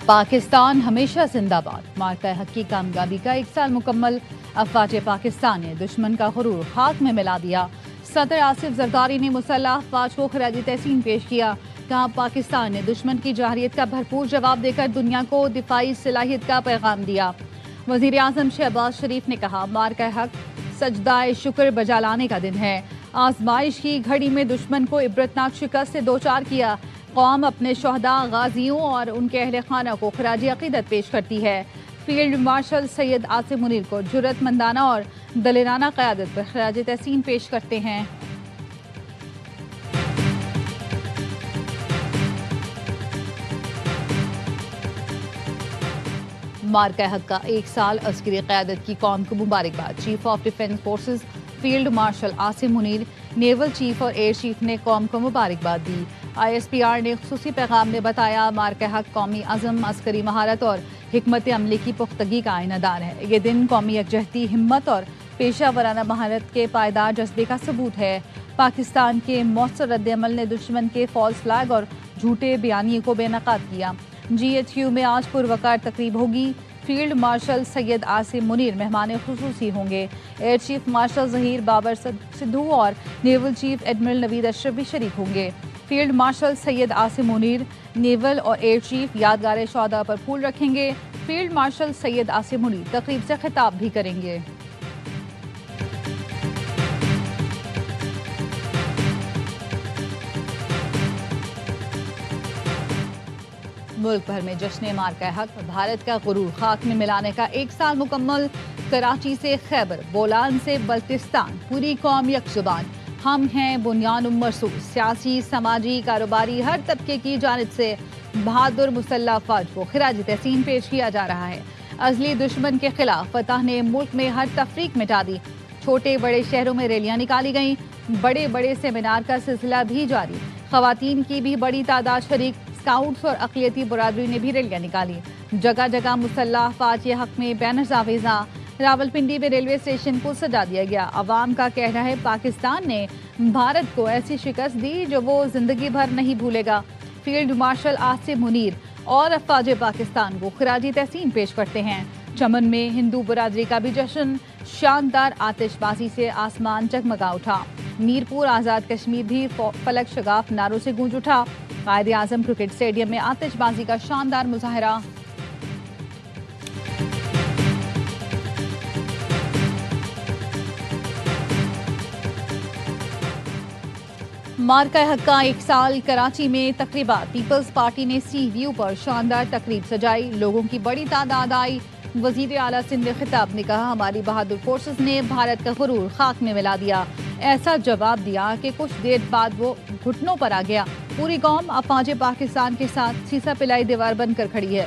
पाकिस्तान हमेशा जिंदाबाद। मार्का हक की कामयाबी का 1 साल मुकम्मल। अफवाज पाकिस्तान ने दुश्मन का गुरूर खाक में मिला दिया। सदर आसिफ जरदारी ने मुसल्लह अफवाज को खराजी तहसीन पेश किया। कहा, पाकिस्तान ने दुश्मन की जाहिरियत का भरपूर जवाब देकर दुनिया को दिफाई सलाहियत का पैगाम दिया। वजीर आजम शहबाज शरीफ ने कहा, मार्का हक सजदाए शुक्र बजा लाने का दिन है। आजमाइश की घड़ी में दुश्मन को इबरतनाक शिकस्त से दो चार किया। कौम अपने शहदा, गाजियों और उनके अहले खाना को खराजी अकीदत पेश करती है। फील्ड मार्शल सैयद आसिम मुनीर को जुर्रतमंदाना और दलेराना क़यादत पर खराज तहसीन पेश करते हैं। मार्का हक का 1 साल अस्करी क़यादत की कौम को मुबारकबाद। Chief of defence forces field marshal Asim Munir, naval chief और एयर चीफ ने कौम को मुबारकबाद दी। ISPR ने खुसूसी पैगाम में बताया, मार्का हक कौमी अज़म, अस्करी महारत और हिकमत अमली की पुख्तगी का आइनादार है। ये दिन कौमी यकजहती, हिम्मत और पेशा वराना महारत के पायदार जज्बे का सबूत है। पाकिस्तान के मौसर रद्द-ए-अमल ने दुश्मन के फॉल्स फ्लैग और झूठे बयानिए को बेनकाब किया। GHQ में आज पुरवकार तकरीब होगी। फील्ड मार्शल सैयद आसिम मुनीर मेहमान खुसूसी होंगे। Air chief marshal Zaheer Babar Sidhu और naval chief admiral Naveed Ashraf भी शरीक होंगे। Field marshal Syed Asim Munir naval और एयर चीफ यादगार शौदा पर फूल रखेंगे। फील्ड मार्शल सैयद आसिम मुनीर तकरीब से खिताब भी करेंगे। मुल्क भर में जश्न मार्का हक, भारत का गुरूर खाक में मिलाने का 1 साल मुकम्मल। कराची से खैबर, बोलान से बल्तिस्तान, पूरी कौम यकजुबान। हम हैं बुनियान मरसूस। सियासी, समाजी, कारोबारी हर तबके की जानिब से बहादुर मुसल्लह अफवाज को खिराज तहसीन पेश किया जा रहा है। अजली दुश्मन के खिलाफ फतह ने मुल्क में हर तफरीक मिटा दी। छोटे बड़े शहरों में रैलियां निकाली गईं। बड़े बड़े सेमिनार का सिलसिला भी जारी। खवातीन की भी बड़ी तादाद शरीक। स्काउट्स और अक़लियती बरादरी ने भी रैलियां निकाली। जगह जगह मुसल्लह अफवाज के हक में बैनर्स आवेजा। रावलपिंडी में रेलवे स्टेशन को सजा दिया गया। अवाम का कहना है, पाकिस्तान ने भारत को ऐसी शिकस्त दी जो वो जिंदगी भर नहीं भूलेगा। फील्ड मार्शल आसिम मुनीर और अफवाज पाकिस्तान को खिराजी तहसीन पेश करते हैं। चमन में हिंदू बरादरी का भी जश्न। शानदार आतिशबाजी से आसमान जगमगा उठा। मीरपुर आज़ाद कश्मीर भी फलक शगाफ नारों से गूंज उठा। कायदे आजम क्रिकेट स्टेडियम में आतिशबाजी का शानदार मुजाहरा। मार्का हक का 1 साल। कराची में तकरीबात। पीपल्स पार्टी ने सी व्यू पर शानदार तकरीब सजाई। लोगों की बड़ी तादाद आई। वजीर आला सिंध ने खिताब में कहा, हमारी बहादुर फोर्सेस ने भारत का गुरूर खाक में मिला दिया। ऐसा जवाब दिया कि कुछ देर बाद वो घुटनों पर आ गया। पूरी कौम अफवाज पाकिस्तान के साथ सीसा पिलाई दीवार बनकर खड़ी है।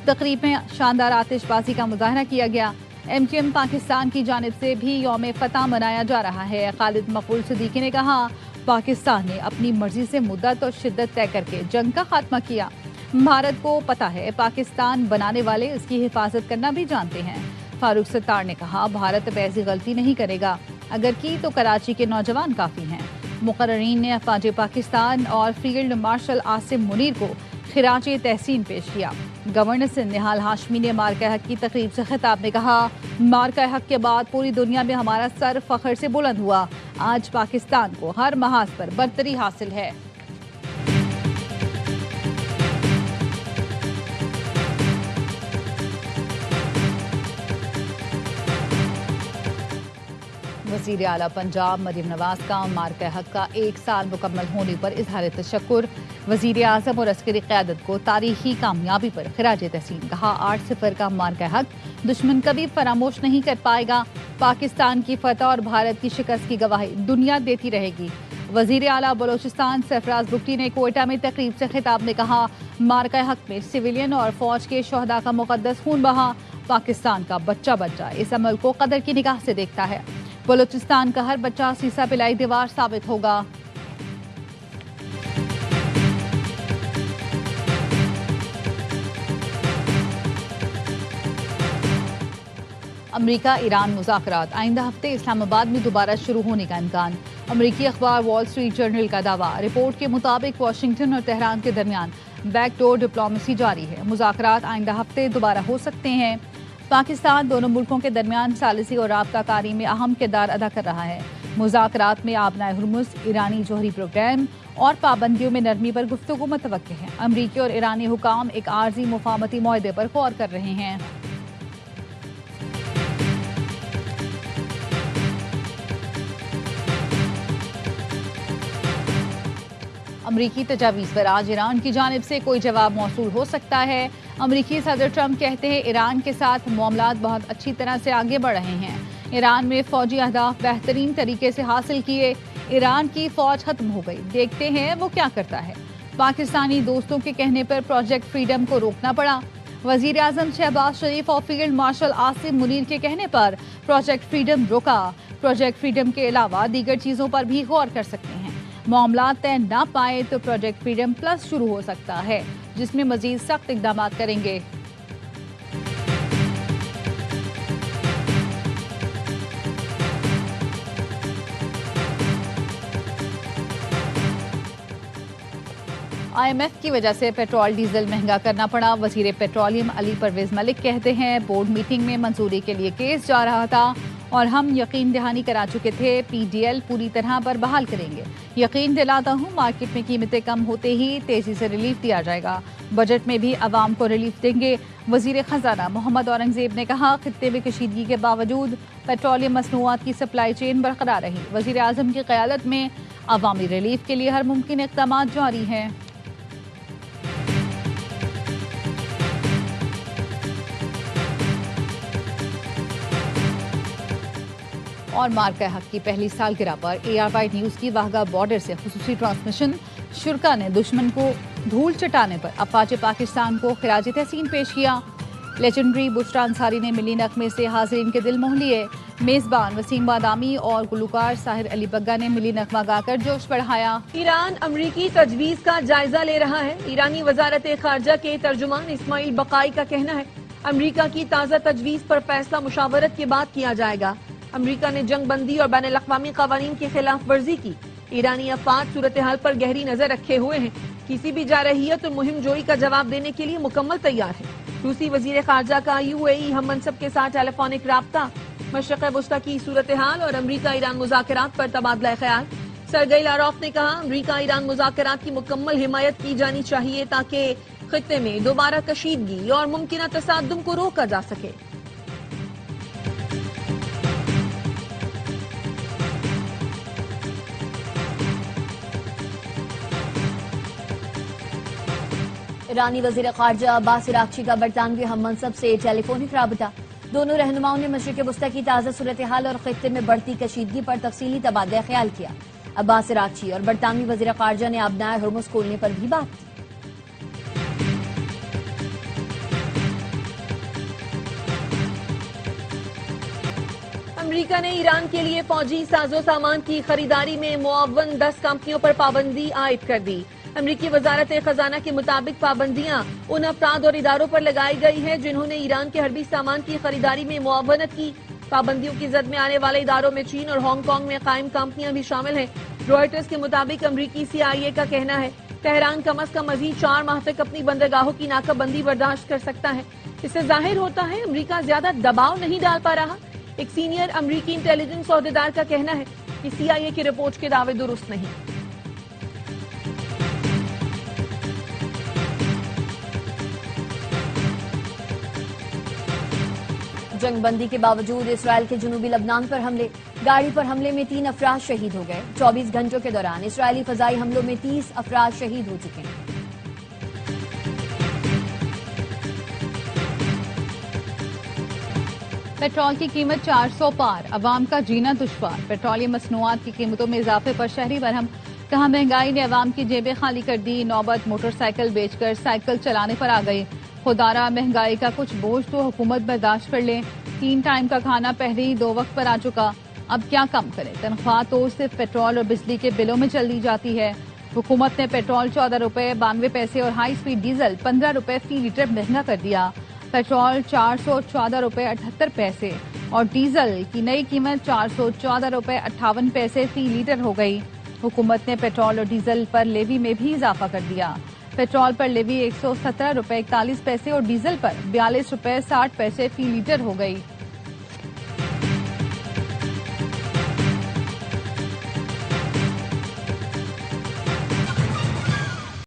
तकरीब में शानदार आतिशबाजी का मुजाहरा किया गया। MQM पाकिस्तान की जानिब से भी यौम फतह मनाया जा रहा है। खालिद मकबूल सिद्दीकी ने कहा, पाकिस्तान ने अपनी मर्जी से मुद्दत और शिद्दत तय करके जंग का खात्मा किया। भारत को पता है, पाकिस्तान बनाने वाले इसकी हिफाजत करना भी जानते हैं। फारूक सत्तार ने कहा, भारत अब ऐसी गलती नहीं करेगा, अगर की तो कराची के नौजवान काफ़ी हैं। मुकर्रीन ने अफवाज पाकिस्तान और फील्ड मार्शल आसिम मुनीर को खिराज तहसीन पेश किया। गवर्नर सिंध निहाल हाशमी ने मार्का हक की तकरीब से खिताब में कहा, मार्का हक के बाद पूरी दुनिया में हमारा सर फख्र से बुलंद हुआ। आज पाकिस्तान को हर महाज पर बरतरी हासिल है। वज़ीर आला पंजाब मरीम नवाज का मार्का हक का 1 साल मुकम्मल होने पर इजहार तशक्कुर। वज़ीर आज़म और अस्करी क़यादत को तारीखी कामयाबी पर खिराज तहसीन। कहा, 8-0 का मार्का हक दुश्मन कभी फरामोश नहीं कर पाएगा। पाकिस्तान की फतह और भारत की शिकस्त की गवाही दुनिया देती रहेगी। वज़ीर आला बलोचिस्तान सरफराज बुगटी ने कोयटा में तकरीब से खिताब में कहा, मार्का हक में सिविलियन और फौज के शहदा का मुक़द्दस खून बहा। पाकिस्तान का बच्चा बच्चा इस अमल को कदर की निगाह से देखता है। बलोचिस्तान का हर बच्चा सीसा पिलाई दीवार साबित होगा। अमेरिका ईरान मुज़ाकरात आइंदा हफ्ते इस्लामाबाद में दोबारा शुरू होने का इम्कान। अमेरिकी अखबार वॉल स्ट्रीट जर्नल का दावा। रिपोर्ट के मुताबिक वाशिंगटन और तेहरान के दरमियान बैकडोर डिप्लोमेसी जारी है। मुज़ाकरात आइंदा हफ्ते दोबारा हो सकते हैं। पाकिस्तान दोनों मुल्कों के दरमियान सालिसी और राबताकारी में अहम किरदार अदा कर रहा है। मुज़ाकरात में आबनाए हुर्मुज़, ईरानी जोहरी प्रोग्राम और पाबंदियों में नरमी पर गुफ्तगू मुतवक्किल है। अमरीकी और ईरानी हुकाम एक आर्जी मुफाहमती मुआहदे पर गौर कर रहे हैं। अमरीकी तजावीज़ पर आज ईरान की जानिब से कोई जवाब मौसूल हो सकता है। अमरीकी सदर ट्रंप कहते हैं ईरान के साथ मामलात बहुत अच्छी तरह से आगे बढ़ रहे हैं। ईरान में फौजी अहदाफ बेहतरीन तरीके से हासिल किए। ईरान की फौज खत्म हो गई, देखते हैं वो क्या करता है। पाकिस्तानी दोस्तों के कहने पर प्रोजेक्ट फ्रीडम को रोकना पड़ा। वजीर आजम शहबाज शरीफ और फील्ड मार्शल आसिम मुनीर के कहने पर प्रोजेक्ट फ्रीडम रुका। प्रोजेक्ट फ्रीडम के अलावा दीगर चीजों पर भी गौर कर सकते हैं। मामला तय ना पाए तो प्रोजेक्ट फ्रीडम प्लस शुरू हो सकता है, जिसमें मजीद सख्त इकदाम करेंगे। IMF की वजह से पेट्रोल डीजल महंगा करना पड़ा। वजीर पेट्रोलियम अली परवेज मलिक कहते हैं बोर्ड मीटिंग में मंजूरी के लिए केस जा रहा था और हम यकीन दहानी करा चुके थे PDL पूरी तरह पर बहाल करेंगे। यकीन दिलाता हूँ मार्केट में कीमतें कम होते ही तेजी से रिलीफ दिया जाएगा। बजट में भी अवाम को रिलीफ देंगे। वजीर खजाना मोहम्मद औरंगजेब ने कहा खित्ते में कशीदगी के बावजूद पेट्रोलियम मसनूआत की सप्लाई चेन बरकरार रही। वजीर आजम की क़यादत में अवामी रिलीफ के लिए हर मुमकिन इक़दाम जारी हैं। और मार्का हक की पहली सालगिरह पर ARY न्यूज़ की वाहगा बॉर्डर से खुसूसी ट्रांसमिशन। शुरका ने दुश्मन को धूल चटाने पर अपाचे पाकिस्तान को खिराज तहसीन पेश किया। लेजेंडरी बुशरा अंसारी ने मिली नगमे से हाज़रीन के दिल मोह लिए। मेज़बान वसीम बादामी और गुलकार साहिर अली बग्गा ने मिली नगमा गाकर जोश बढ़ाया। ईरान अमरीकी तजवीज़ का जायजा ले रहा है। ईरानी वजारत खारजा के तर्जुमान इस्माइल बकाई का कहना है अमरीका की ताज़ा तजवीज़ पर फैसला मुशावरत के बाद किया जाएगा। अमरीका ने जंग बंदी और बैनुल अक़वामी क़वानीन की खिलाफ वर्जी की। ईरानी अफवाज सूरत हाल पर गहरी नजर रखे हुए हैं। किसी भी जारहियत और मुहिम जोई का जवाब देने के लिए मुकम्मल तैयार है। रूसी वजीर खारजा का UAE हम मनसब के साथ टेलीफोनिक राब्ता। मशरक़ वस्ता की सूरत हाल और अमरीका ईरान मुज़ाकरात पर तबादला ख्याल। सरगई लारोफ ने कहा अमरीका ईरान मुज़ाकरात की मुकम्मल हिमायत की जानी चाहिए ताकि खित्ते में दोबारा कशीदगी और मुमकिन तसादुम को रोका जा सके। ईरानी वज़ीर ख़ारजा अब्बास अराग़ची का बरतानवी हम मनसब से टेलीफोनिक राबता। दोनों रहनुमाओं ने मशरिक़ वस्ता की ताज़ा सूरत हाल और खित्ते में बढ़ती कशीदगी पर तफसीली तबादला ख्याल किया। अब्बास अराग़ची और बरतानवी वज़ीर ख़ारजा ने आबनाए हुर्मुज़ खोलने पर भी बात की। अमरीका ने ईरान के लिए फौजी साजो सामान की खरीदारी में मुआवन 10 कंपनियों पर पाबंदी आयद कर दी। अमरीकी वजारत खजाना के मुताबिक पाबंदियां उन अफराद और इदारों पर लगाई गई है जिन्होंने ईरान के हर्बी सामान की खरीदारी में मुआवनत की। पाबंदियों की जद में आने वाले इदारों में चीन और हांगकांग में कायम कंपनियां भी शामिल हैं। रॉयटर्स के मुताबिक अमरीकी CIA का कहना है तेहरान कम अज कम मजीद 4 माह तक अपनी बंदरगाहों की नाकाबंदी बर्दाश्त कर सकता है। इससे जाहिर होता है अमरीका ज्यादा दबाव नहीं डाल पा रहा। एक सीनियर अमरीकी इंटेलिजेंस अहदेदार का कहना है कि CIA की रिपोर्ट के दावे दुरुस्त नहीं। जंगबंदी के बावजूद इसराइल के जनूबी लबनान पर हमले। गाड़ी पर हमले में 3 अफराद शहीद हो गए। 24 घंटों के दौरान इसराइली फजाई हमलों में 30 अफराद शहीद हो चुके हैं। पेट्रोल की कीमत 400 पार, अवाम का जीना दुश्वार। पेट्रोलियम मसनूआत की कीमतों में इजाफे पर शहरी बरहम। कहा महंगाई ने अवाम की जेबें खाली कर दी। नौबत मोटरसाइकिल बेचकर साइकिल चलाने पर आ गई। खुदारा महंगाई का कुछ बोझ तो हुकूमत बर्दाश्त कर ले। 3 टाइम का खाना पहले ही 2 वक्त पर आ चुका, अब क्या कम करे। तनख्वाह तो सिर्फ पेट्रोल और बिजली के बिलों में चल दी जाती है। हुकूमत ने पेट्रोल 14 रुपए 92 पैसे और हाई स्पीड डीजल 15 रुपए फी लीटर महंगा कर दिया। पेट्रोल 414 रुपए 78 पैसे और डीजल की नई कीमत 414 रुपए 58 पैसे फी लीटर हो गई। हुकूमत ने पेट्रोल और डीजल पर लेवी में भी इजाफा कर दिया। पेट्रोल पर लेवी 117 रुपए 41 पैसे और डीजल पर 42 रुपए 60 पैसे फी लीटर हो गई।